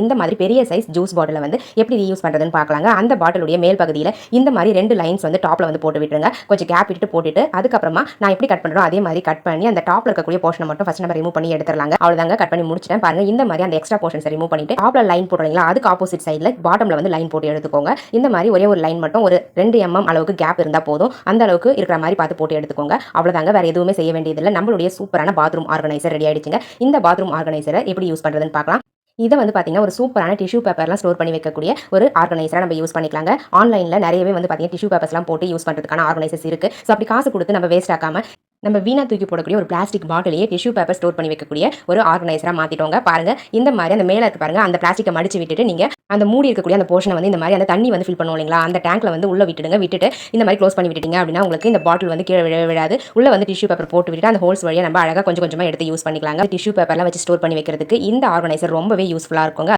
இந்த மாதிரி பெரிய சைஸ் ஜூஸ் பாட்டிலை வந்து எப்படி ரீயூஸ் பண்ணுறதுன்னு பார்க்கலாங்க. அந்த பாட்டிலுடைய மேல் பகுதியில் இந்த மாதிரி 2 லைன்ஸ் வந்து டாப்பில் வந்து போட்டு விட்டுருங்க. கொஞ்சம் கேப் விட்டு போட்டுட்டு அதுக்கப்புறமா நான் எப்படி கட் பண்ணுறோம் அதே மாதிரி கட் பண்ணி அந்த டாப்பில் இருக்கக்கூடிய போர்ஷனை மட்டும் ஃபர்ஸ்ட் நம்ம ரிமூவ் பண்ணி எடுத்துடலாங்க. அவ்வளோதாங்க, கட் பண்ணி முடிச்சிட்டேன் பாருங்க. இந்த மாதிரி அந்த எக்ஸ்ட்ரா போர்ஷன்ஸை ரிமூவ் பண்ணிட்டு டாப்பில் லைன் போடுறீங்களா அதுக்கு ஆப்போசிட் சைடில் பாட்டமில் வந்து லைன் போட்டு எடுத்துக்கோங்க. இந்த மாதிரி ஒரே ஒரு லைன் மட்டும் ஒரு 2 mm அளவுக்கு கேப் இருந்தால் போதும். அந்த அளவுக்கு இருக்கிற மாதிரி பார்த்து போட்டு எடுத்துக்கோங்க. அவ்வளோதாங்க, வேறு எதுவுமே செய்ய வேண்டியதில்லை. நம்மளுடைய சூப்பரான பாத்ரூம் ஆர்கனைசர் ரெடி ஆயிடுச்சுங்க. இந்த பாத்ரூம் ஆர்கனைசரை எப்படி யூஸ் பண்ணுறதுன்னு பார்க்கலாம். இதை வந்து பார்த்தீங்கன்னா ஒரு சூப்பரான டிஷ்யூ பேப்பர்லாம் ஸ்டோர் பண்ணி வைக்கக்கூடிய ஒரு ஆர்கனைசராக நம்ம யூஸ் பண்ணிக்கலாங்க. ஆன்லைனில் நிறையவே வந்து பார்த்தீங்கன்னா டிஷ்யூ பேப்பர்ஸ்லாம் போட்டு யூஸ் பண்ணுறதுக்கான ஆர்கனைசர்ஸ் இருக்குது. ஸோ அப்படி காசு கொடுத்து நம்ம வேஸ்ட் ஆக்காம நம்ம வீணா தூக்கி போடக்கூடிய ஒரு பிளாஸ்டிக் பாட்டிலேயே டிஷ்யூ பேப்பர் ஸ்டோர் பண்ணி வைக்கக்கூடிய ஒரு ஆர்கனைசராக மாற்றிட்டோங்க. பாருங்க, இந்த மாதிரி அந்த மேலே இருக்கு பாருங்க, அந்த பிளாஸ்டிக்கை மடிச்சு விட்டுட்டு நீங்கள் அந்த மூடி இருக்கக்கூடிய அந்த போர்ஷனை வந்து இந்த மாதிரி அந்த தண்ணி வந்து ஃபில் பண்ணுவோம் இல்லைங்களா, அந்த டேங்க்ல வந்து உள்ள விட்டுடுங்க. விட்டுட்டு இந்த மாதிரி க்ளோஸ் பண்ணி விட்டுட்டீங்க அப்படின்னா உங்களுக்கு இந்த பாட்டில் வந்து கீழே விழாது. உள்ள வந்து டிஷ்யூ பேப்பர் போட்டு விட்டுட்டு அந்த ஹோல்ஸ் வழியாக நம்ம அழகாக கொஞ்சம் கொஞ்சமாக எடுத்து யூஸ் பண்ணிக்கலாங்க. டிஷ்யூ பேப்பர்லாம் வச்சு ஸ்டோர் பண்ணி வைக்கிறதுக்கு இந்த ஆர்கனைசர் ரொம்பவே யூஸ்ஃபுல்லாக இருக்குங்க.